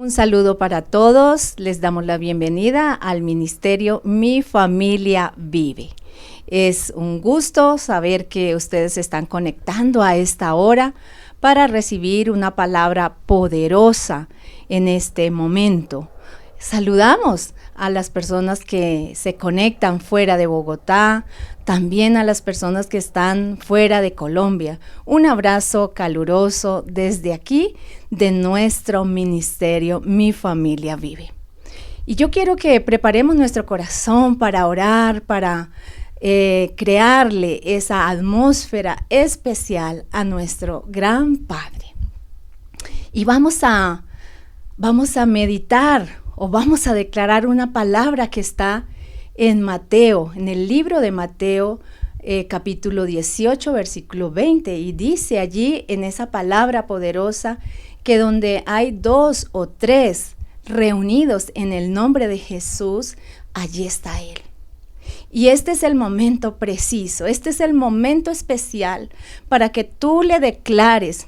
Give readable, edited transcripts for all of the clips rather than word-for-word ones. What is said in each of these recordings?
Un saludo para todos, les damos la bienvenida al ministerio Mi Familia Vive. Es un gusto saber que ustedes se están conectando a esta hora para recibir una palabra poderosa en este momento. Saludamos a las personas que se conectan fuera de Bogotá, también a las personas que están fuera de Colombia. Un abrazo caluroso desde aquí, de nuestro ministerio Mi Familia Vive. Y yo quiero que preparemos nuestro corazón para orar, para crearle esa atmósfera especial a nuestro gran Padre. Y vamos a meditar o vamos a declarar una palabra que está en Mateo, en el libro de Mateo, capítulo 18, versículo 20, y dice allí en esa palabra poderosa que donde hay 2 o 3 reunidos en el nombre de Jesús, allí está Él. Y este es el momento preciso, este es el momento especial para que tú le declares: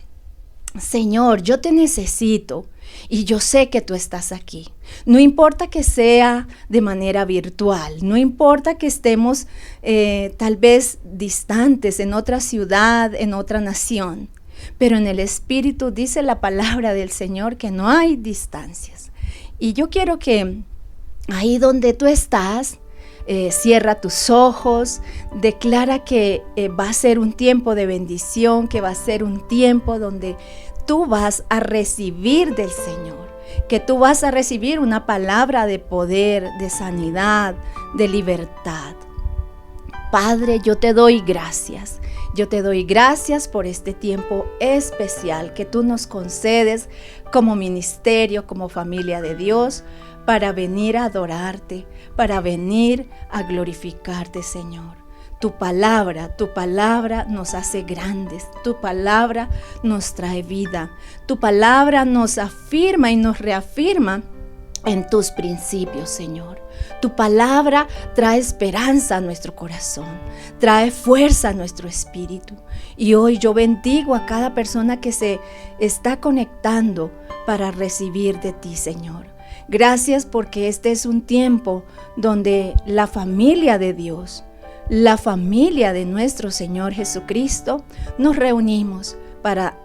Señor, yo te necesito y yo sé que tú estás aquí. No importa que sea de manera virtual, no importa que estemos tal vez distantes en otra ciudad, en otra nación, pero en el Espíritu dice la palabra del Señor que no hay distancias. Y yo quiero que ahí donde tú estás, cierra tus ojos, declara que va a ser un tiempo de bendición, que va a ser un tiempo donde tú vas a recibir del Señor, que tú vas a recibir una palabra de poder, de sanidad, de libertad. Padre, yo te doy gracias. Yo te doy gracias por este tiempo especial que tú nos concedes como ministerio, como familia de Dios, para venir a adorarte, para venir a glorificarte, Señor. Tu palabra nos hace grandes, tu palabra nos trae vida, tu palabra nos afirma y nos reafirma en tus principios, Señor. Tu palabra trae esperanza a nuestro corazón, trae fuerza a nuestro espíritu. Y hoy yo bendigo a cada persona que se está conectando para recibir de ti, Señor. Gracias porque este es un tiempo donde la familia de Dios, la familia de nuestro Señor Jesucristo, nos reunimos para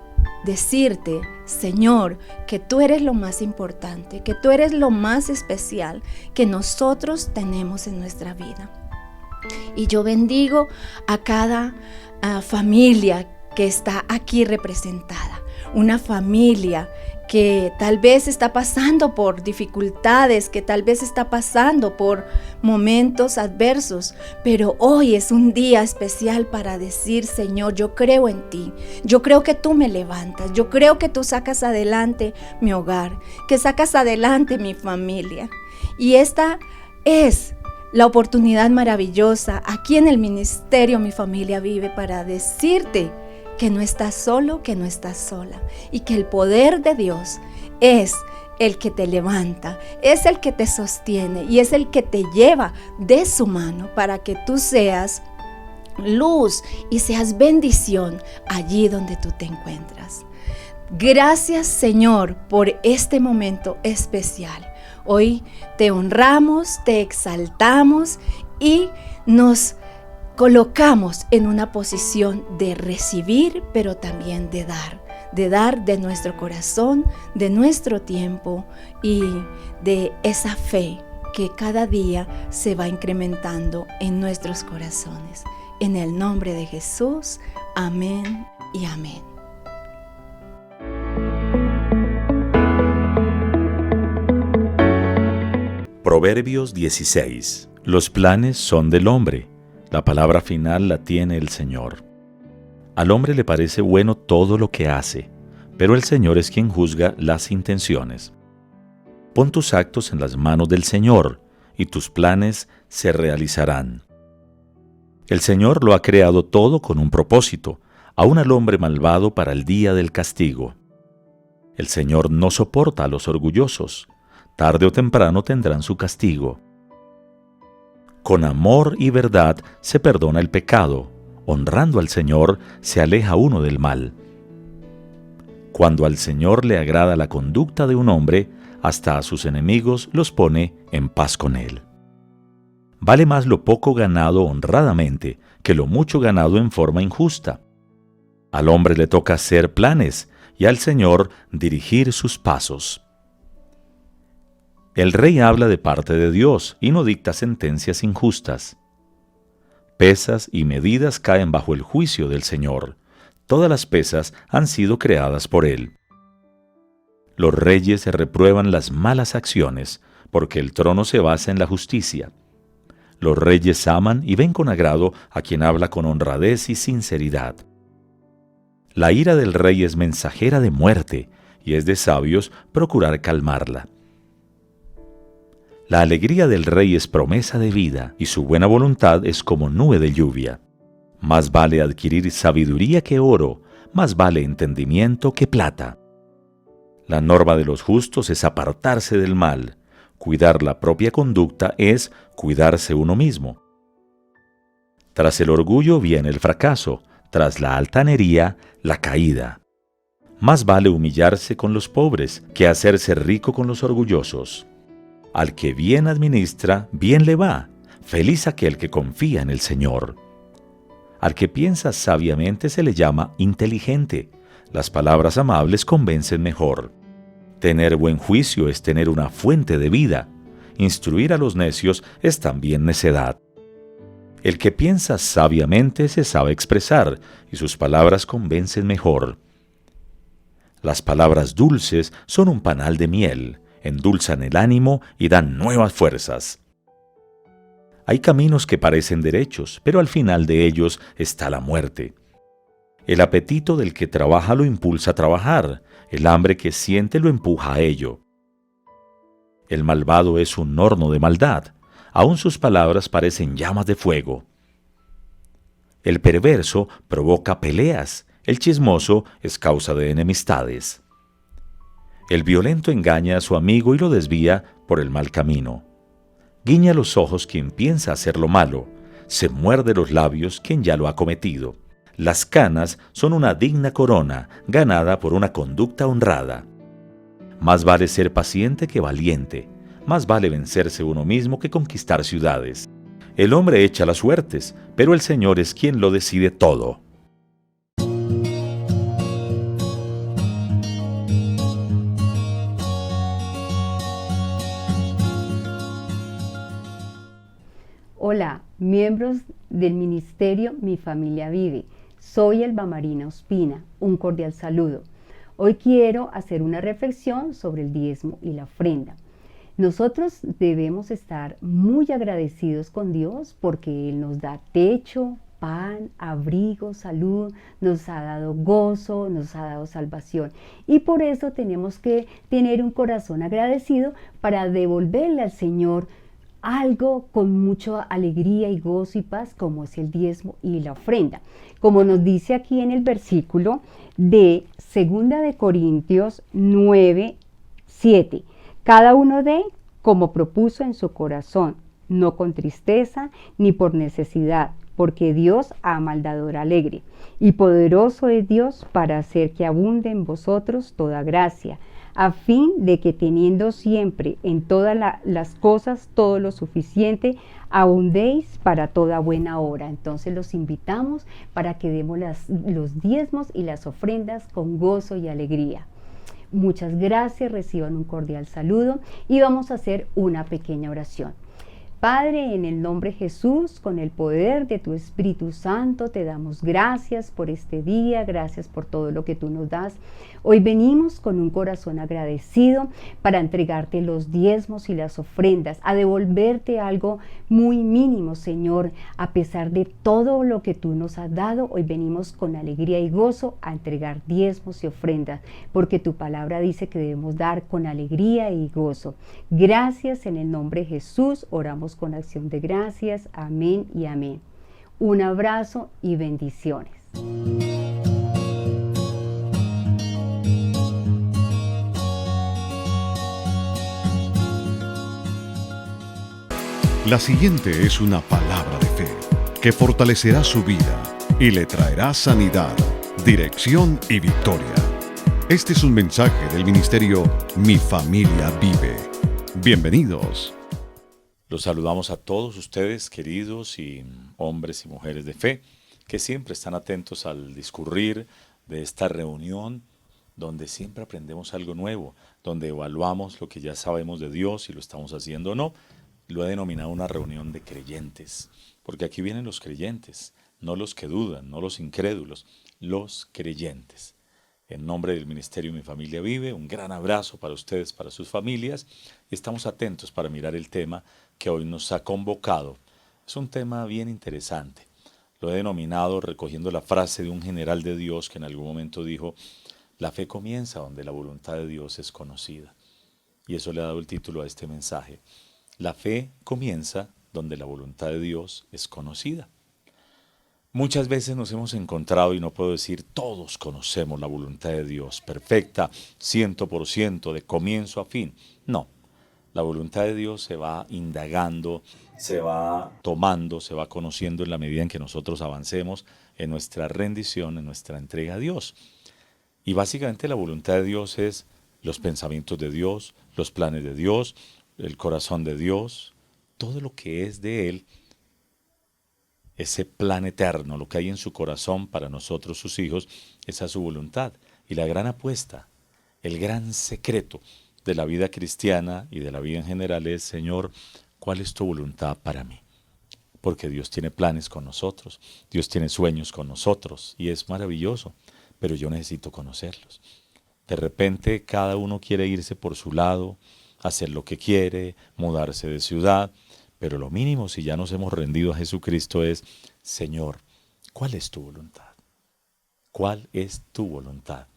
decirte, Señor, que tú eres lo más importante, que tú eres lo más especial que nosotros tenemos en nuestra vida. Y yo bendigo a cada familia que está aquí representada, una familia que tal vez está pasando por dificultades, que tal vez está pasando por momentos adversos, pero hoy es un día especial para decir, Señor, yo creo en ti, yo creo que tú me levantas, yo creo que tú sacas adelante mi hogar, que sacas adelante mi familia. Y esta es la oportunidad maravillosa aquí en el ministerio Mi Familia Vive para decirte que no estás solo, que no estás sola, y que el poder de Dios es el que te levanta, es el que te sostiene y es el que te lleva de su mano para que tú seas luz y seas bendición allí donde tú te encuentras. Gracias, Señor, por este momento especial. Hoy te honramos, te exaltamos y nos colocamos en una posición de recibir, pero también de dar de nuestro corazón, de nuestro tiempo y de esa fe que cada día se va incrementando en nuestros corazones. En el nombre de Jesús, amén y amén. Proverbios 16. Los planes son del hombre. La palabra final la tiene el Señor. Al hombre le parece bueno todo lo que hace, pero el Señor es quien juzga las intenciones. Pon tus actos en las manos del Señor, y tus planes se realizarán. El Señor lo ha creado todo con un propósito, aun al hombre malvado para el día del castigo. El Señor no soporta a los orgullosos, tarde o temprano tendrán su castigo. Con amor y verdad se perdona el pecado, honrando al Señor se aleja uno del mal. Cuando al Señor le agrada la conducta de un hombre, hasta a sus enemigos los pone en paz con él. Vale más lo poco ganado honradamente que lo mucho ganado en forma injusta. Al hombre le toca hacer planes y al Señor dirigir sus pasos. El rey habla de parte de Dios y no dicta sentencias injustas. Pesas y medidas caen bajo el juicio del Señor. Todas las pesas han sido creadas por Él. Los reyes se reprueban las malas acciones, porque el trono se basa en la justicia. Los reyes aman y ven con agrado a quien habla con honradez y sinceridad. La ira del rey es mensajera de muerte, y es de sabios procurar calmarla. La alegría del rey es promesa de vida, y su buena voluntad es como nube de lluvia. Más vale adquirir sabiduría que oro, más vale entendimiento que plata. La norma de los justos es apartarse del mal. Cuidar la propia conducta es cuidarse uno mismo. Tras el orgullo viene el fracaso, tras la altanería, la caída. Más vale humillarse con los pobres que hacerse rico con los orgullosos. Al que bien administra, bien le va. Feliz aquel que confía en el Señor. Al que piensa sabiamente se le llama inteligente. Las palabras amables convencen mejor. Tener buen juicio es tener una fuente de vida. Instruir a los necios es también necedad. El que piensa sabiamente se sabe expresar, y sus palabras convencen mejor. Las palabras dulces son un panal de miel, endulzan el ánimo y dan nuevas fuerzas. Hay caminos que parecen derechos, pero al final de ellos está la muerte. El apetito del que trabaja lo impulsa a trabajar, el hambre que siente lo empuja a ello. El malvado es un horno de maldad, aun sus palabras parecen llamas de fuego. El perverso provoca peleas, el chismoso es causa de enemistades. El violento engaña a su amigo y lo desvía por el mal camino. Guiña los ojos quien piensa hacer lo malo, se muerde los labios quien ya lo ha cometido. Las canas son una digna corona, ganada por una conducta honrada. Más vale ser paciente que valiente, más vale vencerse uno mismo que conquistar ciudades. El hombre echa las suertes, pero el Señor es quien lo decide todo. Hola, miembros del ministerio Mi Familia Vive. Soy Elba Marina Ospina, un cordial saludo. Hoy quiero hacer una reflexión sobre el diezmo y la ofrenda. Nosotros debemos estar muy agradecidos con Dios porque Él nos da techo, pan, abrigo, salud, nos ha dado gozo, nos ha dado salvación. Y por eso tenemos que tener un corazón agradecido para devolverle al Señor algo con mucha alegría y gozo y paz, como es el diezmo y la ofrenda. Como nos dice aquí en el versículo de 2 de Corintios 9, 7. Cada uno dé como propuso en su corazón, no con tristeza ni por necesidad, porque Dios ama al dador alegre. Y poderoso es Dios para hacer que abunde en vosotros toda gracia, a fin de que teniendo siempre en todas las cosas todo lo suficiente, abundéis para toda buena obra. Entonces los invitamos para que demos los diezmos y las ofrendas con gozo y alegría. Muchas gracias, reciban un cordial saludo y vamos a hacer una pequeña oración. Padre, en el nombre de Jesús, con el poder de tu Espíritu Santo, te damos gracias por este día, gracias por todo lo que tú nos das. Hoy venimos con un corazón agradecido para entregarte los diezmos y las ofrendas, a devolverte algo muy mínimo, Señor. A pesar de todo lo que tú nos has dado, hoy venimos con alegría y gozo a entregar diezmos y ofrendas, porque tu palabra dice que debemos dar con alegría y gozo. Gracias, en el nombre de Jesús, oramos con acción de gracias. Amén y amén. Un abrazo y bendiciones. La siguiente es una palabra de fe que fortalecerá su vida y le traerá sanidad, dirección y victoria. Este es un mensaje del ministerio Mi Familia Vive. Bienvenidos. Los saludamos a todos ustedes, queridos y hombres y mujeres de fe, que siempre están atentos al discurrir de esta reunión, donde siempre aprendemos algo nuevo, donde evaluamos lo que ya sabemos de Dios, si lo estamos haciendo o no. Lo he denominado una reunión de creyentes, porque aquí vienen los creyentes, no los que dudan, no los incrédulos, los creyentes. En nombre del Ministerio Mi Familia Vive, un gran abrazo para ustedes, para sus familias. Estamos atentos para mirar el tema que hoy nos ha convocado. Es un tema bien interesante. Lo he denominado recogiendo la frase de un general de Dios que en algún momento dijo: la fe comienza donde la voluntad de Dios es conocida. Y eso le ha dado el título a este mensaje. La fe comienza donde la voluntad de Dios es conocida. Muchas veces nos hemos encontrado, y no puedo decir todos conocemos la voluntad de Dios, perfecta, 100%, de comienzo a fin. No, la voluntad de Dios se va indagando, se va tomando, se va conociendo en la medida en que nosotros avancemos en nuestra rendición, en nuestra entrega a Dios. Y básicamente la voluntad de Dios es los pensamientos de Dios, los planes de Dios, el corazón de Dios, todo lo que es de Él. Ese plan eterno, lo que hay en su corazón para nosotros, sus hijos, esa es su voluntad. Y la gran apuesta, el gran secreto de la vida cristiana y de la vida en general es: Señor, ¿cuál es tu voluntad para mí? Porque Dios tiene planes con nosotros, Dios tiene sueños con nosotros, y es maravilloso, pero yo necesito conocerlos. De repente cada uno quiere irse por su lado, hacer lo que quiere, mudarse de ciudad. Pero lo mínimo, si ya nos hemos rendido a Jesucristo, es: Señor, ¿cuál es tu voluntad? ¿Cuál es tu voluntad?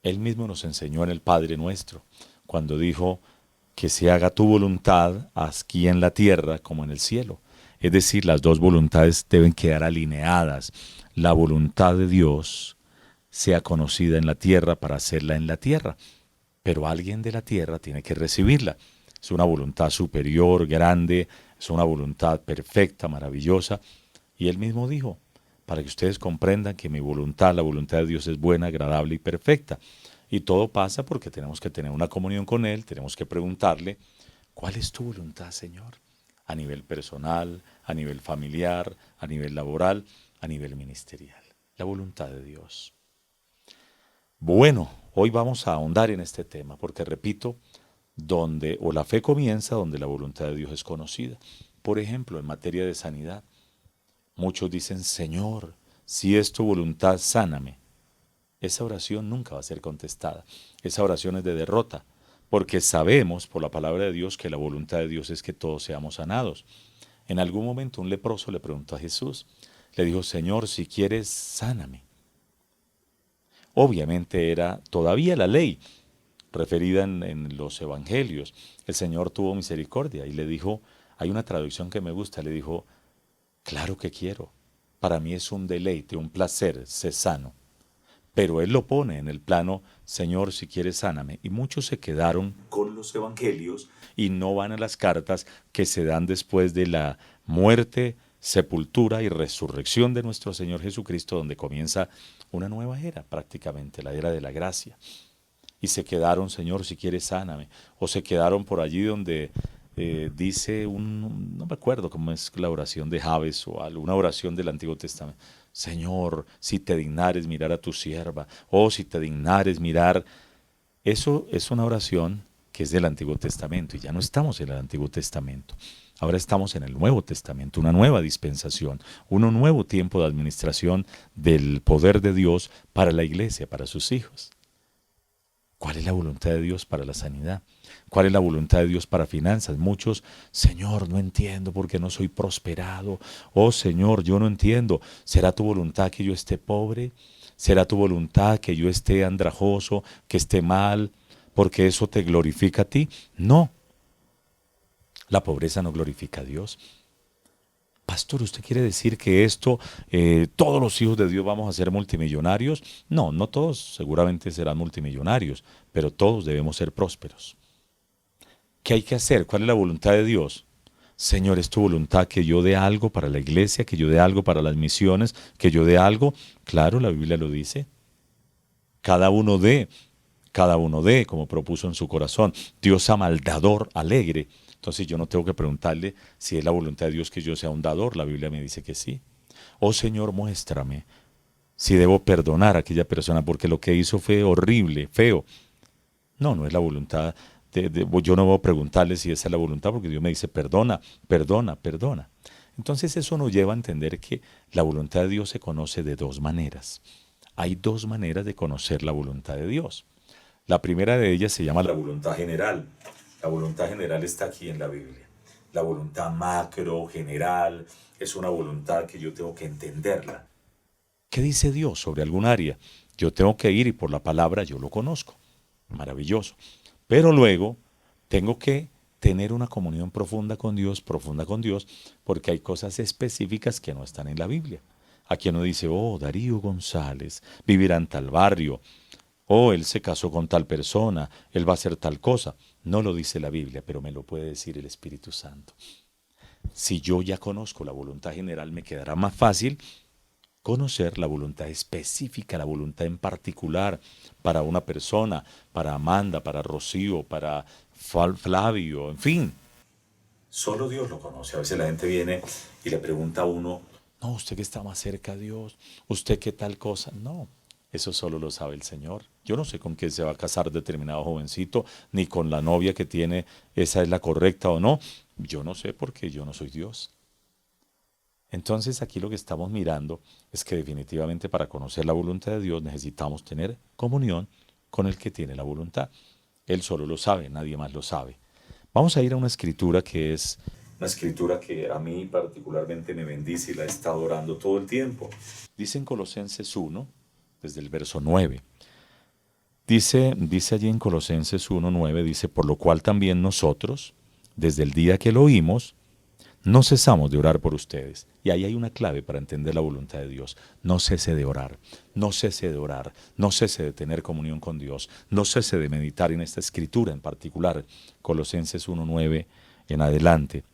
Él mismo nos enseñó en el Padre Nuestro, cuando dijo que se haga tu voluntad aquí en la tierra como en el cielo. Es decir, las dos voluntades deben quedar alineadas. La voluntad de Dios sea conocida en la tierra para hacerla en la tierra, pero alguien de la tierra tiene que recibirla. Es una voluntad superior, grande, es una voluntad perfecta, maravillosa. Y Él mismo dijo: para que ustedes comprendan que mi voluntad, la voluntad de Dios, es buena, agradable y perfecta. Y todo pasa porque tenemos que tener una comunión con Él, tenemos que preguntarle: ¿cuál es tu voluntad, Señor? A nivel personal, a nivel familiar, a nivel laboral, a nivel ministerial. La voluntad de Dios. Bueno, hoy vamos a ahondar en este tema porque, repito, la fe comienza donde la voluntad de Dios es conocida. Por ejemplo, en materia de sanidad, muchos dicen: Señor, si es tu voluntad, sáname. Esa oración nunca va a ser contestada. Esa oración es de derrota, porque sabemos por la palabra de Dios que la voluntad de Dios es que todos seamos sanados. En algún momento un leproso le preguntó a Jesús, le dijo: Señor, si quieres, sáname. Obviamente era todavía la ley referida en los evangelios. El Señor tuvo misericordia y le dijo, hay una traducción que me gusta, le dijo: claro que quiero, para mí es un deleite, un placer, sé sano. Pero Él lo pone en el plano: Señor, si quieres, sáname. Y muchos se quedaron con los evangelios y no van a las cartas que se dan después de la muerte, sepultura y resurrección de nuestro Señor Jesucristo, donde comienza una nueva era, prácticamente la era de la gracia. Y se quedaron: Señor, si quieres, sáname. O se quedaron por allí donde dice no me acuerdo cómo es la oración de Jabes o alguna oración del Antiguo Testamento: Señor, si te dignares mirar a tu sierva, o si te dignares mirar. Eso es una oración que es del Antiguo Testamento, y ya no estamos en el Antiguo Testamento. Ahora estamos en el Nuevo Testamento, una nueva dispensación, un nuevo tiempo de administración del poder de Dios para la iglesia, para sus hijos. ¿Cuál es la voluntad de Dios para la sanidad? ¿Cuál es la voluntad de Dios para finanzas? Muchos: Señor, no entiendo por qué no soy prosperado. Oh Señor, yo no entiendo. ¿Será tu voluntad que yo esté pobre? ¿Será tu voluntad que yo esté andrajoso, que esté mal, porque eso te glorifica a ti? No. La pobreza no glorifica a Dios. Pastor, ¿usted quiere decir que todos los hijos de Dios vamos a ser multimillonarios? No, no todos seguramente serán multimillonarios, pero todos debemos ser prósperos. ¿Qué hay que hacer? ¿Cuál es la voluntad de Dios? Señor, ¿es tu voluntad que yo dé algo para la iglesia, que yo dé algo para las misiones, que yo dé algo? Claro, la Biblia lo dice. cada uno dé, como propuso en su corazón. Dios ama al dador alegre. Entonces yo no tengo que preguntarle si es la voluntad de Dios que yo sea un dador. La Biblia me dice que sí. Oh Señor, muéstrame si debo perdonar a aquella persona porque lo que hizo fue horrible, feo. No, no es la voluntad. Yo no voy a preguntarle si esa es la voluntad porque Dios me dice perdona, perdona, perdona. Entonces eso nos lleva a entender que la voluntad de Dios se conoce de dos maneras. Hay dos maneras de conocer la voluntad de Dios. La primera de ellas se llama la voluntad general. La voluntad general está aquí en la Biblia. La voluntad macro, general, es una voluntad que yo tengo que entenderla. ¿Qué dice Dios sobre algún área? Yo tengo que ir y por la palabra yo lo conozco. Maravilloso. Pero luego tengo que tener una comunión profunda con Dios, porque hay cosas específicas que no están en la Biblia. Aquí uno dice, oh, Darío González vivirá en tal barrio, oh, él se casó con tal persona, él va a hacer tal cosa. No lo dice la Biblia, pero me lo puede decir el Espíritu Santo. Si yo ya conozco la voluntad general, me quedará más fácil conocer la voluntad específica, la voluntad en particular para una persona, para Amanda, para Rocío, para Flavio, en fin. Solo Dios lo conoce. A veces la gente viene y le pregunta a uno, no, usted que está más cerca a Dios, usted qué tal cosa. No, eso solo lo sabe el Señor. Yo no sé con quién se va a casar determinado jovencito, ni con la novia que tiene, esa es la correcta o no. Yo no sé porque yo no soy Dios. Entonces aquí lo que estamos mirando es que definitivamente para conocer la voluntad de Dios necesitamos tener comunión con el que tiene la voluntad. Él solo lo sabe, nadie más lo sabe. Vamos a ir a una escritura que es una escritura que a mí particularmente me bendice y la he estado orando todo el tiempo. Dice en Colosenses 1, desde el verso 9. Dice allí en Colosenses 1:9, dice, por lo cual también nosotros, desde el día que lo oímos, no cesamos de orar por ustedes. Y ahí hay una clave para entender la voluntad de Dios. No cese de orar, no cese de orar, no cese de tener comunión con Dios, no cese de meditar en esta escritura en particular, Colosenses 1:9 en adelante.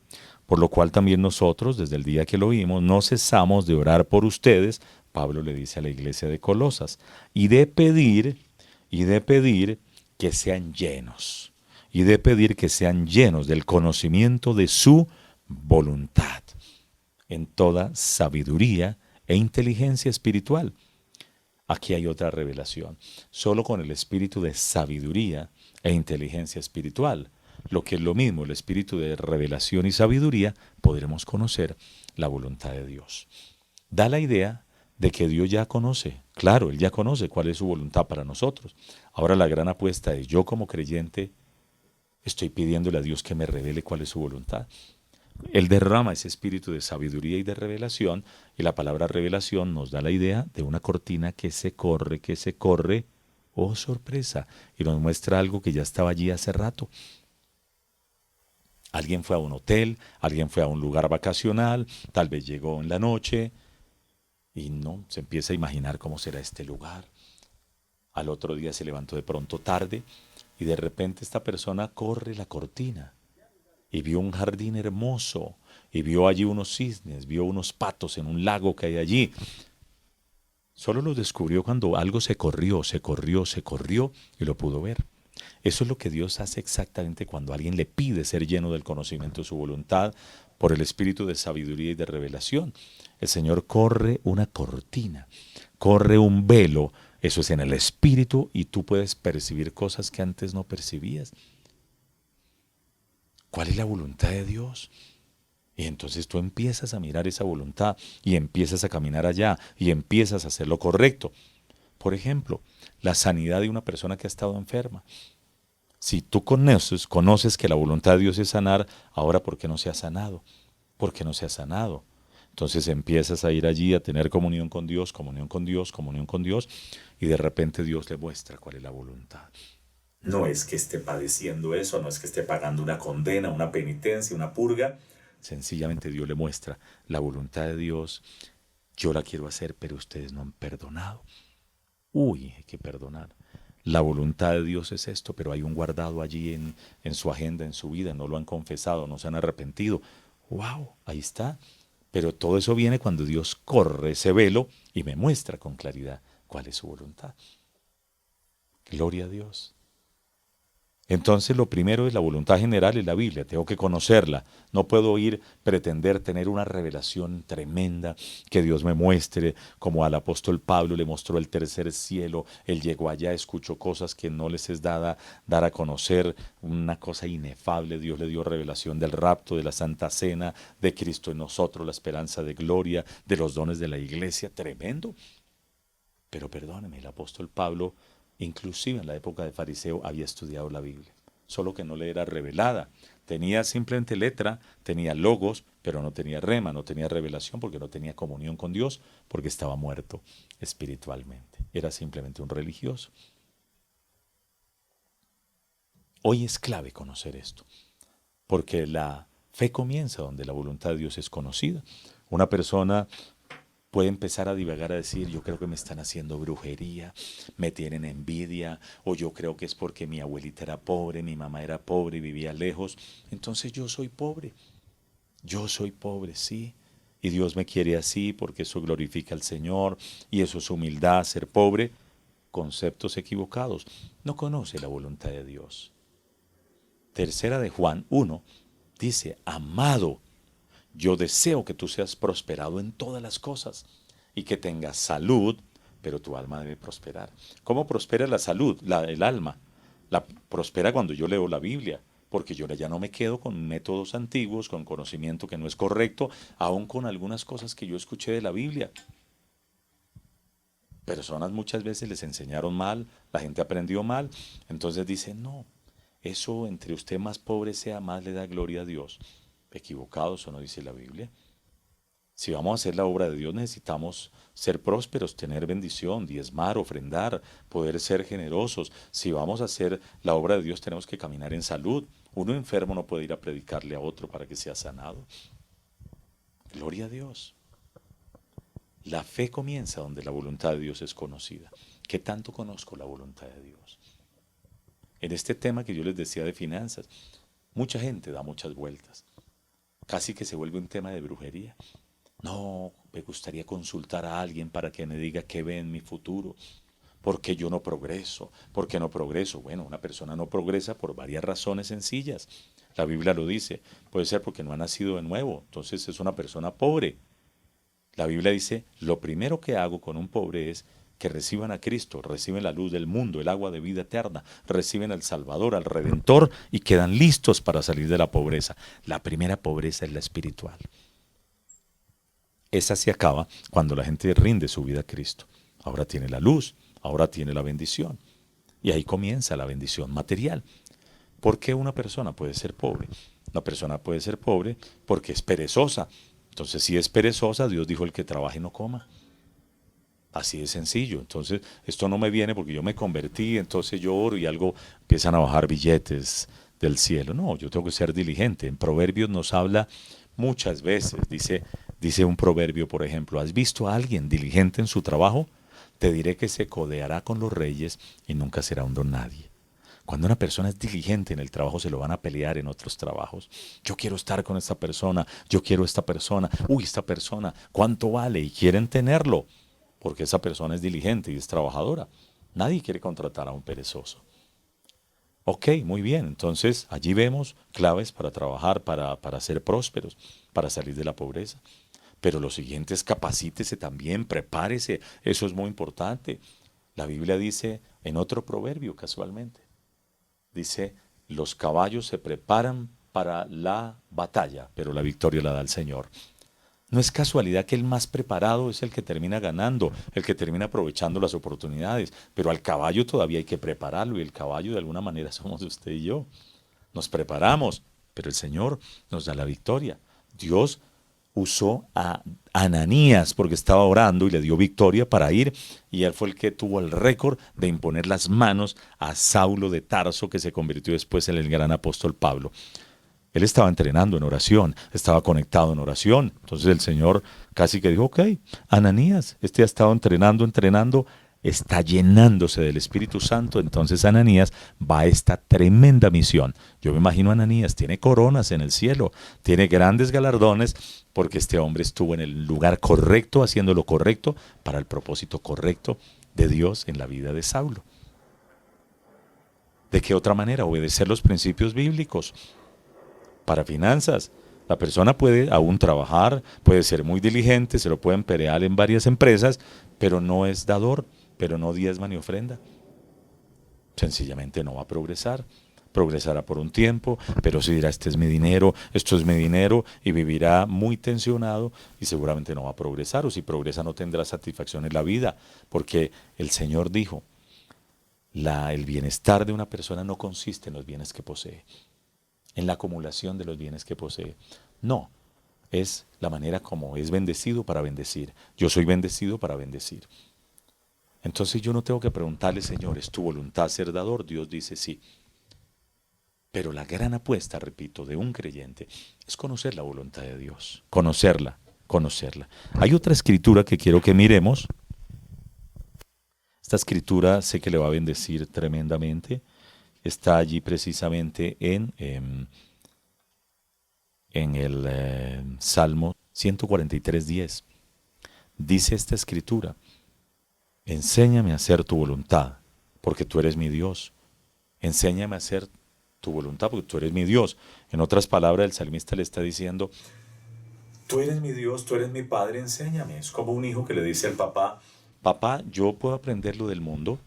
Por lo cual también nosotros, desde el día que lo oímos, no cesamos de orar por ustedes, Pablo le dice a la iglesia de Colosas, y de pedir que sean llenos, del conocimiento de su voluntad, en toda sabiduría e inteligencia espiritual. Aquí hay otra revelación. Solo con el espíritu de sabiduría e inteligencia espiritual, lo que es lo mismo, el espíritu de revelación y sabiduría, podremos conocer la voluntad de Dios. Da la idea de que Dios ya conoce, claro, Él ya conoce cuál es su voluntad para nosotros. Ahora la gran apuesta es yo como creyente estoy pidiéndole a Dios que me revele cuál es su voluntad. Él derrama ese espíritu de sabiduría y de revelación, y la palabra revelación nos da la idea de una cortina que se corre, oh sorpresa, y nos muestra algo que ya estaba allí hace rato. Alguien fue a un hotel, alguien fue a un lugar vacacional, tal vez llegó en la noche, y no, se empieza a imaginar cómo será este lugar. Al otro día se levantó de pronto tarde, y de repente esta persona corre la cortina, y vio un jardín hermoso, y vio allí unos cisnes, vio unos patos en un lago que hay allí. Solo lo descubrió cuando algo se corrió, y lo pudo ver. Eso es lo que Dios hace exactamente cuando alguien le pide ser lleno del conocimiento de su voluntad por el espíritu de sabiduría y de revelación. El Señor corre una cortina, corre un velo, eso es en el espíritu, y tú puedes percibir cosas que antes no percibías. ¿Cuál es la voluntad de Dios? Y entonces tú empiezas a mirar esa voluntad y empiezas a caminar allá y empiezas a hacer lo correcto. Por ejemplo, la sanidad de una persona que ha estado enferma. Si tú conoces que la voluntad de Dios es sanar, ahora ¿por qué no se ha sanado? ¿Por qué no se ha sanado? Entonces empiezas a ir allí a tener comunión con Dios, y de repente Dios le muestra cuál es la voluntad. No es que esté padeciendo eso, no es que esté pagando una condena, una penitencia, una purga. Sencillamente Dios le muestra la voluntad de Dios. Yo la quiero hacer, pero ustedes no han perdonado. Uy, hay que perdonar. La voluntad de Dios es esto, pero hay un guardado allí en su agenda, en su vida. No lo han confesado, no se han arrepentido. ¡Wow! Ahí está. Pero todo eso viene cuando Dios corre ese velo y me muestra con claridad cuál es su voluntad. Gloria a Dios. Entonces lo primero es la voluntad general en la Biblia, tengo que conocerla, no puedo pretender tener una revelación tremenda que Dios me muestre, como al apóstol Pablo le mostró el tercer cielo, él llegó allá, escuchó cosas que no les es dar a conocer, una cosa inefable, Dios le dio revelación del rapto, de la Santa Cena, de Cristo en nosotros, la esperanza de gloria, de los dones de la iglesia, tremendo. Pero perdóneme, el apóstol Pablo, inclusive en la época de fariseo, había estudiado la Biblia, solo que no le era revelada. Tenía simplemente letra, tenía logos, pero no tenía rema, no tenía revelación, porque no tenía comunión con Dios, porque estaba muerto espiritualmente. Era simplemente un religioso. Hoy es clave conocer esto, porque la fe comienza donde la voluntad de Dios es conocida. Una persona puede empezar a divagar, a decir, yo creo que me están haciendo brujería, me tienen envidia, o yo creo que es porque mi abuelita era pobre, mi mamá era pobre y vivía lejos, entonces yo soy pobre, sí, y Dios me quiere así porque eso glorifica al Señor, y eso es humildad, ser pobre. Conceptos equivocados, no conoce la voluntad de Dios. Tercera de Juan 1 dice, amado, yo deseo que tú seas prosperado en todas las cosas y que tengas salud, pero tu alma debe prosperar. ¿Cómo prospera la salud, el alma? La prospera cuando yo leo la Biblia, porque yo ya no me quedo con métodos antiguos, con conocimiento que no es correcto, aún con algunas cosas que yo escuché de la Biblia. Personas muchas veces les enseñaron mal, la gente aprendió mal, entonces dicen, no, eso entre usted más pobre sea, más le da gloria a Dios. Equivocados, o no dice la Biblia. Si vamos a hacer la obra de Dios necesitamos ser prósperos, tener bendición, diezmar, ofrendar, poder ser generosos. Si vamos a hacer la obra de Dios tenemos que caminar en salud. Uno enfermo no puede ir a predicarle a otro para que sea sanado. Gloria a Dios. La fe comienza donde la voluntad de Dios es conocida. ¿Qué tanto conozco la voluntad de Dios? En este tema que yo les decía de finanzas, mucha gente da muchas vueltas. Casi que se vuelve un tema de brujería. No, me gustaría consultar a alguien para que me diga qué ve en mi futuro. ¿Por qué yo no progreso? ¿Por qué no progreso? Bueno, una persona no progresa por varias razones sencillas. La Biblia lo dice. Puede ser porque no ha nacido de nuevo. Entonces es una persona pobre. La Biblia dice, lo primero que hago con un pobre es que reciban a Cristo, reciben la luz del mundo, el agua de vida eterna, reciben al Salvador, al Redentor y quedan listos para salir de la pobreza. La primera pobreza es la espiritual. Esa se acaba cuando la gente rinde su vida a Cristo. Ahora tiene la luz, ahora tiene la bendición. Y ahí comienza la bendición material. ¿Por qué una persona puede ser pobre? Una persona puede ser pobre porque es perezosa. Entonces, si es perezosa, Dios dijo, el que trabaje no coma. Así de sencillo. Entonces, esto no me viene porque yo me convertí, entonces yo oro y algo empiezan a bajar billetes del cielo. No, yo tengo que ser diligente. En Proverbios nos habla muchas veces. Dice un proverbio, por ejemplo, ¿has visto a alguien diligente en su trabajo? Te diré que se codeará con los reyes y nunca será un don nadie. Cuando una persona es diligente en el trabajo, se lo van a pelear en otros trabajos. Yo quiero estar con esta persona, yo quiero esta persona, esta persona, ¿cuánto vale? Y quieren tenerlo, porque esa persona es diligente y es trabajadora. Nadie quiere contratar a un perezoso. Ok, muy bien, entonces allí vemos claves para trabajar, para ser prósperos, para salir de la pobreza. Pero lo siguiente es capacítese también, prepárese, eso es muy importante. La Biblia dice en otro proverbio casualmente, dice, los caballos se preparan para la batalla, pero la victoria la da el Señor. No es casualidad que el más preparado es el que termina ganando, el que termina aprovechando las oportunidades, pero al caballo todavía hay que prepararlo y el caballo de alguna manera somos usted y yo. Nos preparamos, pero el Señor nos da la victoria. Dios usó a Ananías porque estaba orando y le dio victoria para ir, y él fue el que tuvo el récord de imponer las manos a Saulo de Tarso, que se convirtió después en el gran apóstol Pablo. Él estaba entrenando en oración, estaba conectado en oración. Entonces el Señor casi que dijo, ok, Ananías, ha estado entrenando, está llenándose del Espíritu Santo, entonces Ananías va a esta tremenda misión. Yo me imagino a Ananías, tiene coronas en el cielo, tiene grandes galardones, porque este hombre estuvo en el lugar correcto, haciendo lo correcto, para el propósito correcto de Dios en la vida de Saulo. ¿De qué otra manera? Obedecer los principios bíblicos. Para finanzas, la persona puede aún trabajar, puede ser muy diligente, se lo pueden pelear en varias empresas, pero no es dador, pero no diezma ni ofrenda. Sencillamente no va a progresar. Progresará por un tiempo, pero si dirá, este es mi dinero, esto es mi dinero, y vivirá muy tensionado y seguramente no va a progresar, o si progresa no tendrá satisfacción en la vida, porque el Señor dijo, el bienestar de una persona no consiste en los bienes que posee, en la acumulación de los bienes que posee. No, es la manera como es bendecido para bendecir. Yo soy bendecido para bendecir. Entonces yo no tengo que preguntarle, Señor, ¿es tu voluntad ser dador? Dios dice sí. Pero la gran apuesta, repito, de un creyente es conocer la voluntad de Dios. Conocerla, conocerla. Hay otra escritura que quiero que miremos. Esta escritura sé que le va a bendecir tremendamente. Está allí precisamente en el Salmo 143:10. Dice esta escritura, enséñame a hacer tu voluntad, porque tú eres mi Dios. Enséñame a hacer tu voluntad, porque tú eres mi Dios. En otras palabras, el salmista le está diciendo, tú eres mi Dios, tú eres mi Padre, enséñame. Es como un hijo que le dice al papá, papá, yo puedo aprender lo del mundo,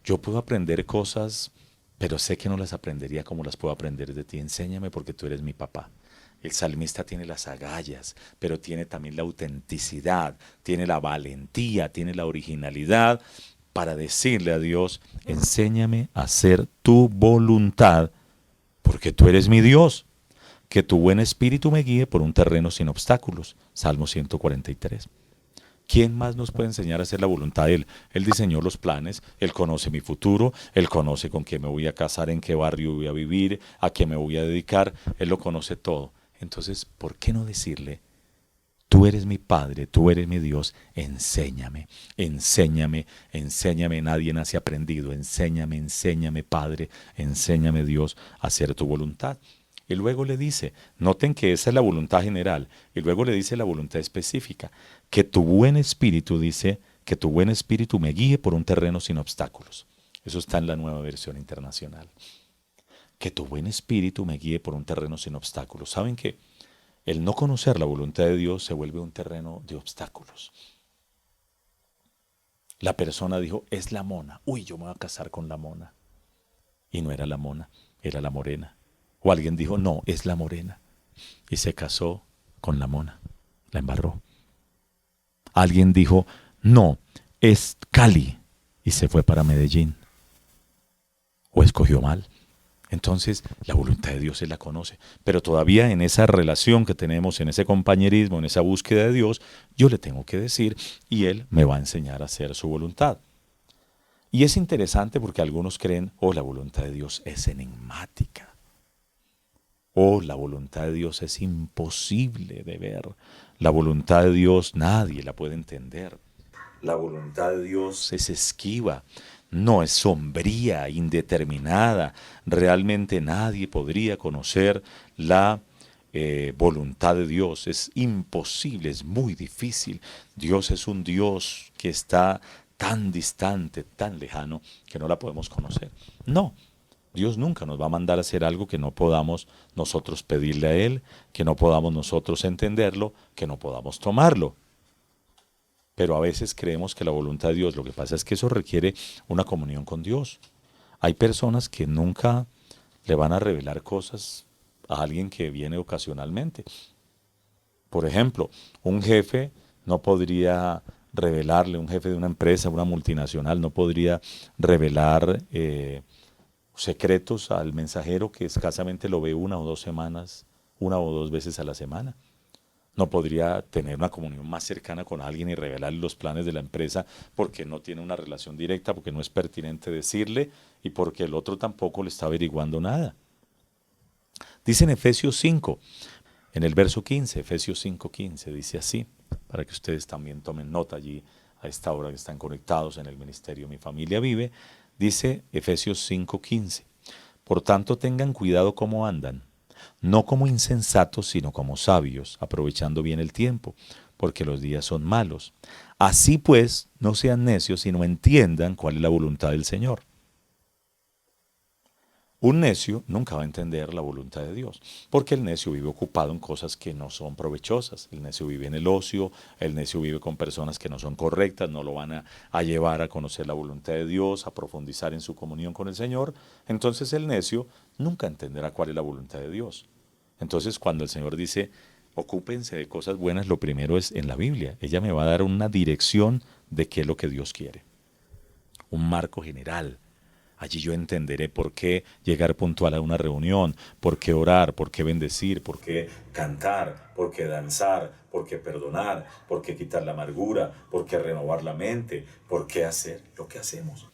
yo puedo aprender cosas, pero sé que no las aprendería como las puedo aprender de ti. Enséñame porque tú eres mi papá. El salmista tiene las agallas, pero tiene también la autenticidad, tiene la valentía, tiene la originalidad para decirle a Dios, enséñame a hacer tu voluntad, porque tú eres mi Dios, que tu buen espíritu me guíe por un terreno sin obstáculos. Salmo 143. ¿Quién más nos puede enseñar a hacer la voluntad de Él? Él diseñó los planes, Él conoce mi futuro, Él conoce con quién me voy a casar, en qué barrio voy a vivir, a qué me voy a dedicar, Él lo conoce todo. Entonces, ¿por qué no decirle, tú eres mi Padre, tú eres mi Dios, enséñame, enséñame, enséñame, nadie nace aprendido, enséñame Padre, enséñame Dios a hacer tu voluntad. Y luego le dice, noten que esa es la voluntad general, y luego le dice la voluntad específica, que tu buen espíritu, dice, que tu buen espíritu me guíe por un terreno sin obstáculos. Eso está en la Nueva Versión Internacional. Que tu buen espíritu me guíe por un terreno sin obstáculos. ¿Saben qué? El no conocer la voluntad de Dios se vuelve un terreno de obstáculos. La persona dijo, es la mona. Uy, yo me voy a casar con la mona. Y no era la mona, era la morena. O alguien dijo, no, es la morena. Y se casó con la mona. La embarró. Alguien dijo, no, es Cali. Y se fue para Medellín. O escogió mal. Entonces, la voluntad de Dios Él la conoce. Pero todavía en esa relación que tenemos, en ese compañerismo, en esa búsqueda de Dios, yo le tengo que decir y Él me va a enseñar a hacer su voluntad. Y es interesante porque algunos creen, la voluntad de Dios es enigmática. La voluntad de Dios es imposible de ver. La voluntad de Dios nadie la puede entender. La voluntad de Dios es esquiva. No, es sombría, indeterminada. Realmente nadie podría conocer la voluntad de Dios. Es imposible, es muy difícil. Dios es un Dios que está tan distante, tan lejano, que no la podemos conocer. No, Dios nunca nos va a mandar a hacer algo que no podamos nosotros pedirle a Él, que no podamos nosotros entenderlo, que no podamos tomarlo. Pero a veces creemos que la voluntad de Dios, lo que pasa es que eso requiere una comunión con Dios. Hay personas que nunca le van a revelar cosas a alguien que viene ocasionalmente. Por ejemplo, un jefe no podría revelarle, un jefe de una empresa, una multinacional, no podría revelar secretos al mensajero que escasamente lo ve una o dos veces a la semana. No podría tener una comunión más cercana con alguien y revelarle los planes de la empresa porque no tiene una relación directa, porque no es pertinente decirle y porque el otro tampoco le está averiguando nada. Dice en Efesios 5, en el verso 15, Efesios 5:15, dice así, para que ustedes también tomen nota allí a esta hora que están conectados en el ministerio Mi Familia Vive, dice Efesios 5:15, por tanto tengan cuidado cómo andan, no como insensatos, sino como sabios, aprovechando bien el tiempo, porque los días son malos. Así pues, no sean necios, sino entiendan cuál es la voluntad del Señor. Un necio nunca va a entender la voluntad de Dios, porque el necio vive ocupado en cosas que no son provechosas. El necio vive en el ocio, el necio vive con personas que no son correctas, no lo van a llevar a conocer la voluntad de Dios, a profundizar en su comunión con el Señor. Entonces el necio nunca entenderá cuál es la voluntad de Dios. Entonces cuando el Señor dice, ocúpense de cosas buenas, lo primero es en la Biblia. Ella me va a dar una dirección de qué es lo que Dios quiere, un marco general. Allí yo entenderé por qué llegar puntual a una reunión, por qué orar, por qué bendecir, por qué cantar, por qué danzar, por qué perdonar, por qué quitar la amargura, por qué renovar la mente, por qué hacer lo que hacemos.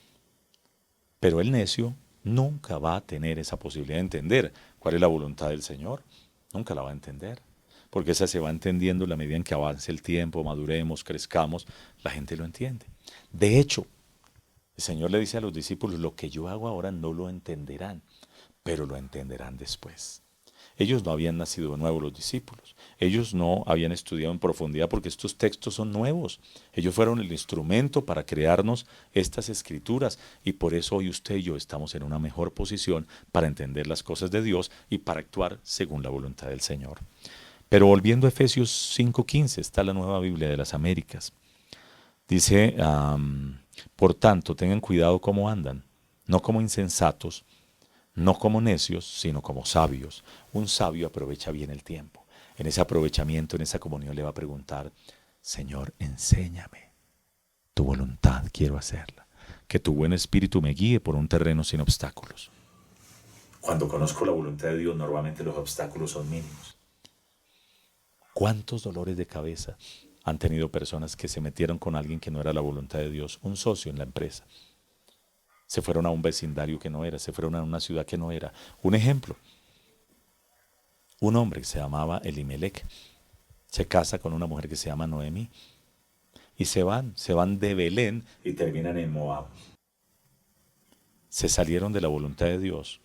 Pero el necio nunca va a tener esa posibilidad de entender cuál es la voluntad del Señor. Nunca la va a entender. Porque esa se va entendiendo en la medida en que avance el tiempo, maduremos, crezcamos, la gente lo entiende. De hecho, el Señor le dice a los discípulos, lo que yo hago ahora no lo entenderán, pero lo entenderán después. Ellos no habían nacido de nuevo, los discípulos. Ellos no habían estudiado en profundidad porque estos textos son nuevos. Ellos fueron el instrumento para crearnos estas escrituras y por eso hoy usted y yo estamos en una mejor posición para entender las cosas de Dios y para actuar según la voluntad del Señor. Pero volviendo a Efesios 5:15, está la Nueva Biblia de las Américas. Dice, por tanto, tengan cuidado cómo andan, no como insensatos, no como necios, sino como sabios. Un sabio aprovecha bien el tiempo. En ese aprovechamiento, en esa comunión le va a preguntar, Señor, enséñame, tu voluntad quiero hacerla, que tu buen espíritu me guíe por un terreno sin obstáculos. Cuando conozco la voluntad de Dios, normalmente los obstáculos son mínimos. ¿Cuántos dolores de cabeza han tenido personas que se metieron con alguien que no era la voluntad de Dios, un socio en la empresa? Se fueron a un vecindario que no era, se fueron a una ciudad que no era. Un ejemplo, un hombre que se llamaba Elimelech se casa con una mujer que se llama Noemí y se van de Belén y terminan en Moab. Se salieron de la voluntad de Dios.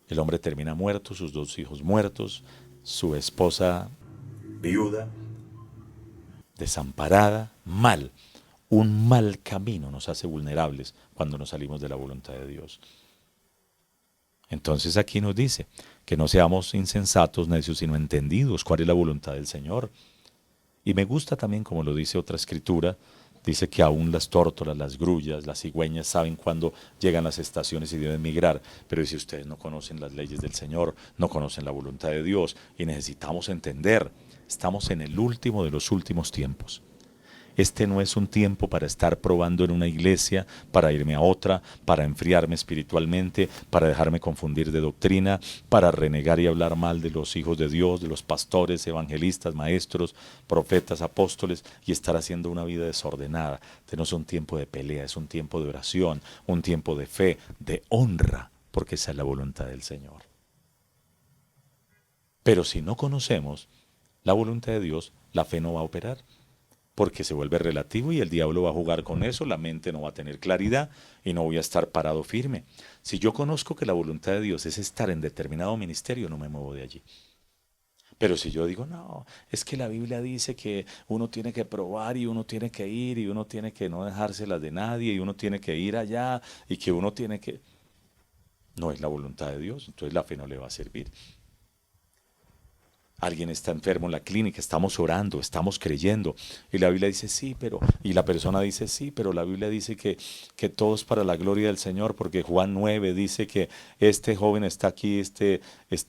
El hombre termina muerto, sus 2 hijos muertos, su esposa viuda, desamparada, mal. Un mal camino nos hace vulnerables cuando nos salimos de la voluntad de Dios. Entonces aquí nos dice que no seamos insensatos, necios, sino entendidos cuál es la voluntad del Señor. Y me gusta también, como lo dice otra escritura, dice que aún las tórtolas, las grullas, las cigüeñas saben cuándo llegan las estaciones y deben migrar. Pero si ustedes no conocen las leyes del Señor, no conocen la voluntad de Dios y necesitamos entender, estamos en el último de los últimos tiempos. Este no es un tiempo para estar probando en una iglesia, para irme a otra, para enfriarme espiritualmente, para dejarme confundir de doctrina, para renegar y hablar mal de los hijos de Dios, de los pastores, evangelistas, maestros, profetas, apóstoles y estar haciendo una vida desordenada. Este no es un tiempo de pelea, es un tiempo de oración, un tiempo de fe, de honra, porque esa es la voluntad del Señor. Pero si no conocemos la voluntad de Dios, la fe no va a operar. Porque se vuelve relativo y el diablo va a jugar con eso, la mente no va a tener claridad y no voy a estar parado firme. Si yo conozco que la voluntad de Dios es estar en determinado ministerio, no me muevo de allí. Pero si yo digo, no, es que la Biblia dice que uno tiene que probar y uno tiene que ir y uno tiene que no dejárselas de nadie y uno tiene que ir allá y que uno tiene que... No es la voluntad de Dios, entonces la fe no le va a servir. Alguien está enfermo en la clínica, estamos orando, estamos creyendo. Y la Biblia dice sí, pero... Y la persona dice sí, pero la Biblia dice que todo es para la gloria del Señor, porque Juan 9 dice que este joven está aquí, este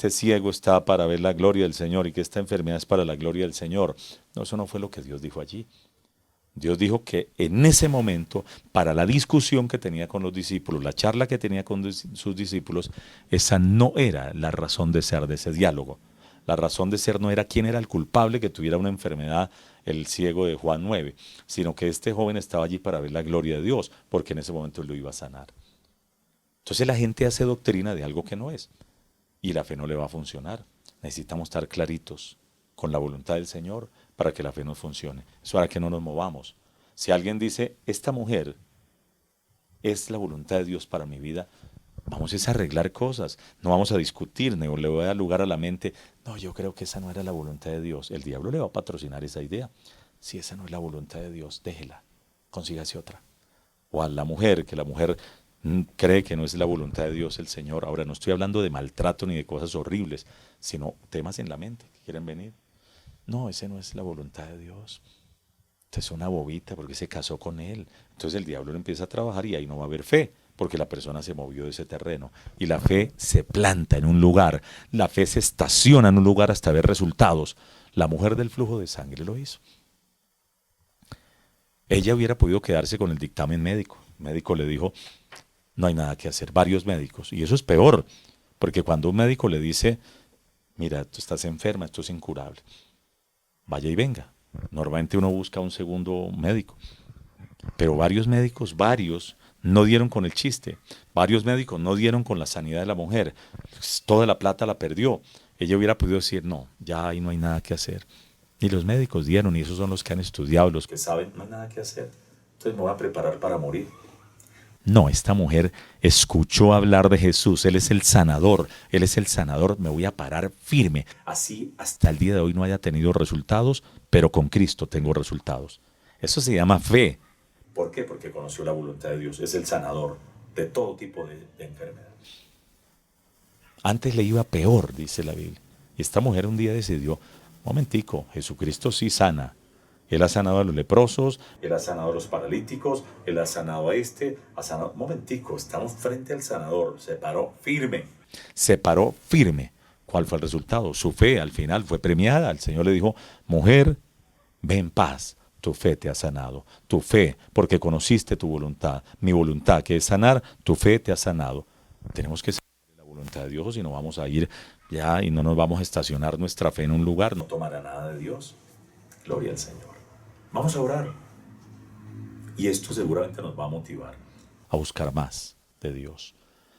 ciego está para ver la gloria del Señor y que esta enfermedad es para la gloria del Señor. No, eso no fue lo que Dios dijo allí. Dios dijo que en ese momento, para la discusión que tenía con los discípulos, la charla que tenía con sus discípulos, esa no era la razón de ser de ese diálogo. La razón de ser no era quién era el culpable que tuviera una enfermedad, el ciego de Juan 9, sino que este joven estaba allí para ver la gloria de Dios, porque en ese momento él lo iba a sanar. Entonces la gente hace doctrina de algo que no es, y la fe no le va a funcionar. Necesitamos estar claritos con la voluntad del Señor para que la fe nos funcione. Eso para que no nos movamos. Si alguien dice, esta mujer es la voluntad de Dios para mi vida, vamos a arreglar cosas, no vamos a discutir, no le voy a dar lugar a la mente, no, yo creo que esa no era la voluntad de Dios. El diablo le va a patrocinar esa idea. Si esa no es la voluntad de Dios, déjela, consígase otra. O a la mujer, que la mujer cree que no es la voluntad de Dios el Señor. Ahora, no estoy hablando de maltrato ni de cosas horribles, sino temas en la mente que quieren venir. No, ese no es la voluntad de Dios. Usted es una bobita porque se casó con él. Entonces el diablo le empieza a trabajar y ahí no va a haber fe, porque la persona se movió de ese terreno. Y la fe se planta en un lugar, la fe se estaciona en un lugar hasta ver resultados. La mujer del flujo de sangre lo hizo. Ella hubiera podido quedarse con el dictamen médico. El médico le dijo, no hay nada que hacer, varios médicos. Y eso es peor, porque cuando un médico le dice, mira, tú estás enferma, esto es incurable, vaya y venga. Normalmente uno busca un segundo médico. Pero varios médicos, no dieron con el chiste. Varios médicos no dieron con la sanidad de la mujer. Toda la plata la perdió. Ella hubiera podido decir, no, ya ahí no hay nada que hacer. Y los médicos dieron, y esos son los que han estudiado, los que saben, no hay nada que hacer. Entonces me voy a preparar para morir. No, esta mujer escuchó hablar de Jesús, Él es el sanador, me voy a parar firme. Así hasta el día de hoy no haya tenido resultados, pero con Cristo tengo resultados. Eso se llama fe. ¿Por qué? Porque conoció la voluntad de Dios, es el sanador de todo tipo de enfermedad. Antes le iba peor, dice la Biblia. Y esta mujer un día decidió, momentico, Jesucristo sí sana. Él ha sanado a los leprosos, Él ha sanado a los paralíticos, Él ha sanado a ha sanado... Momentico, estamos frente al sanador, se paró firme. Se paró firme. ¿Cuál fue el resultado? Su fe al final fue premiada. El Señor le dijo, mujer, ve en paz, tu fe te ha sanado. Tu fe, porque conociste tu voluntad. Mi voluntad, que es sanar, tu fe te ha sanado. Tenemos que sanar la voluntad de Dios, o si no vamos a ir ya y no nos vamos a estacionar nuestra fe en un lugar. No tomará nada de Dios. Gloria al Señor. Vamos a orar. Y esto seguramente nos va a motivar a buscar más de Dios,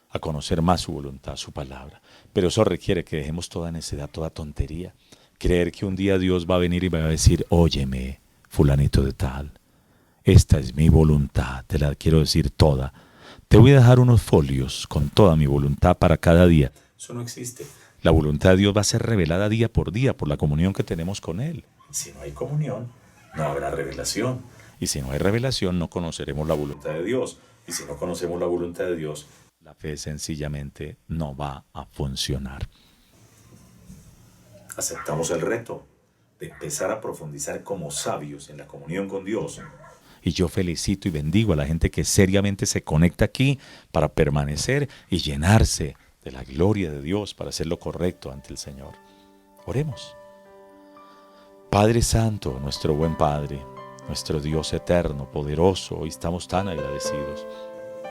a conocer más su voluntad, su palabra. Pero eso requiere que dejemos toda necedad, toda tontería. Creer que un día Dios va a venir y me va a decir, óyeme, fulanito de tal, esta es mi voluntad, te la quiero decir toda. Te voy a dejar unos folios con toda mi voluntad para cada día. Eso no existe. La voluntad de Dios va a ser revelada día por la comunión que tenemos con Él. Si no hay comunión, no habrá revelación. Y si no hay revelación, no conoceremos la voluntad de Dios. Y si no conocemos la voluntad de Dios, la fe sencillamente no va a funcionar. Aceptamos el reto de empezar a profundizar como sabios en la comunión con Dios. Y yo felicito y bendigo a la gente que seriamente se conecta aquí para permanecer y llenarse de la gloria de Dios, para hacer lo correcto ante el Señor. Oremos. Padre Santo, nuestro buen Padre, nuestro Dios eterno, poderoso, hoy estamos tan agradecidos.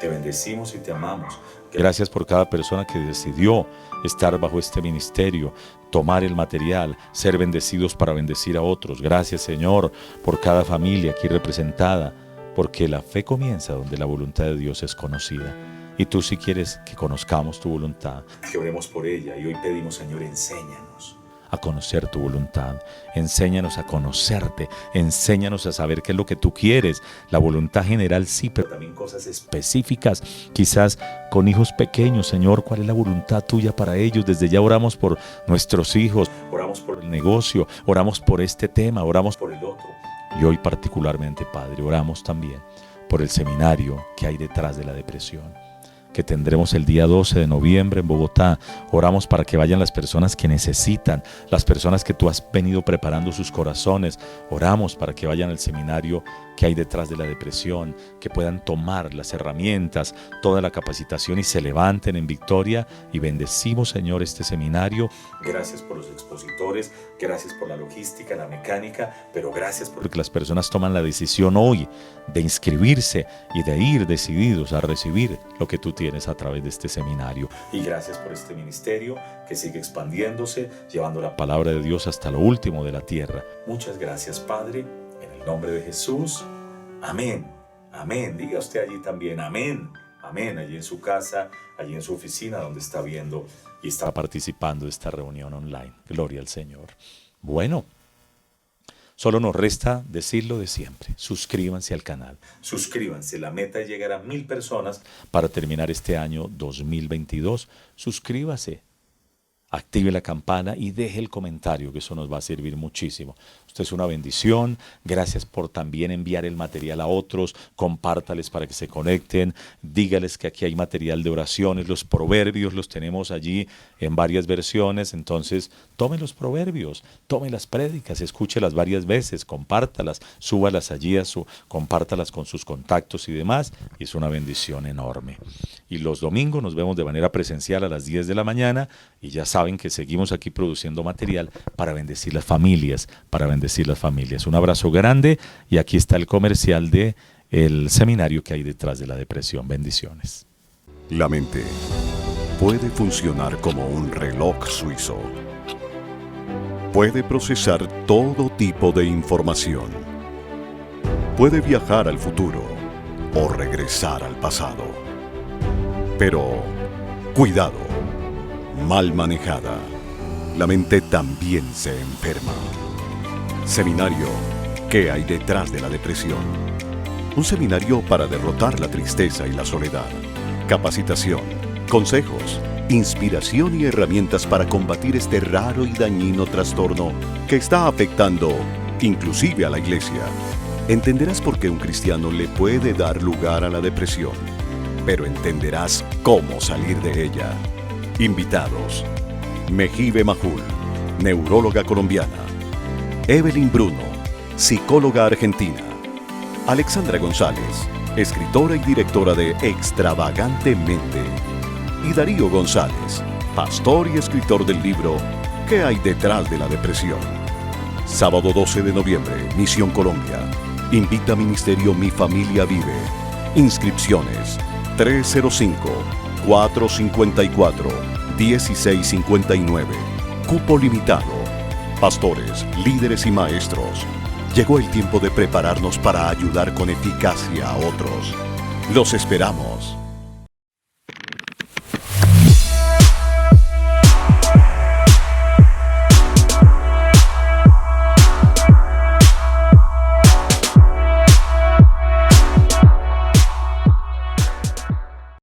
Te bendecimos y te amamos. Gracias por cada persona que decidió estar bajo este ministerio, tomar el material, ser bendecidos para bendecir a otros. Gracias, Señor, por cada familia aquí representada, porque la fe comienza donde la voluntad de Dios es conocida. Y tú, si quieres que conozcamos tu voluntad, que oremos por ella. Y hoy pedimos, Señor, enséñanos a conocer tu voluntad, enséñanos a conocerte, enséñanos a saber qué es lo que tú quieres, la voluntad general sí, pero también cosas específicas, quizás con hijos pequeños, Señor, ¿cuál es la voluntad tuya para ellos? Desde ya oramos por nuestros hijos, oramos por el negocio, oramos por este tema, oramos por el otro, y hoy particularmente, Padre, oramos también por el seminario que hay detrás de la depresión, que tendremos el día 12 de noviembre en Bogotá. Oramos para que vayan las personas que necesitan, las personas que tú has venido preparando sus corazones. Oramos para que vayan al seminario que hay detrás de la depresión, que puedan tomar las herramientas, toda la capacitación y se levanten en victoria. Y bendecimos, Señor, este seminario. Gracias por los expositores, gracias por la logística, la mecánica, pero gracias porque las personas toman la decisión hoy de inscribirse y de ir decididos a recibir lo que tú tienes a través de este seminario. Y gracias por este ministerio que sigue expandiéndose, llevando la palabra de Dios hasta lo último de la tierra. Muchas gracias, Padre, en el nombre de Jesús. Amén. Amén. Diga usted allí también, amén. Amén. Allí en su casa, allí en su oficina donde está viendo y está participando de esta reunión online. Gloria al Señor. Bueno, solo nos resta decirlo de siempre. Suscríbanse al canal. Suscríbanse. La meta es llegar a 1000 personas para terminar este año 2022. Suscríbase. active la campana y deje el comentario, que eso nos va a servir muchísimo. Usted es una bendición. Gracias por también enviar el material a otros. Compártales para que se conecten. Dígales que aquí hay material de oraciones. Los proverbios los tenemos allí en varias versiones. Entonces, tome los proverbios, tome las prédicas, escúchelas varias veces, compártalas, súbalas allí, compártalas con sus contactos y demás. Y es una bendición enorme. Y los domingos nos vemos de manera presencial a las 10 de la mañana. Y ya saben que seguimos aquí produciendo material para bendecir las familias, Un abrazo grande y aquí está el comercial de el seminario que hay detrás de la depresión. Bendiciones. La mente puede funcionar como un reloj suizo. Puede procesar todo tipo de información. Puede viajar al futuro o regresar al pasado. Pero, cuidado, mal manejada, la mente también se enferma. Seminario ¿Qué hay detrás de la depresión? Un seminario para derrotar la tristeza y la soledad. Capacitación, consejos, inspiración y herramientas para combatir este raro y dañino trastorno que está afectando inclusive a la iglesia. Entenderás por qué un cristiano le puede dar lugar a la depresión, pero entenderás cómo salir de ella. Invitados: Mejibe Majul, neuróloga colombiana; Evelyn Bruno, psicóloga argentina; Alexandra González, escritora y directora de Extravagantemente; y Darío González, pastor y escritor del libro ¿Qué hay detrás de la depresión? Sábado 12 de noviembre, Misión Colombia. Invita Ministerio Mi Familia Vive. Inscripciones 305-454-1659. Cupo limitado. Pastores, líderes y maestros, llegó el tiempo de prepararnos para ayudar con eficacia a otros. Los esperamos.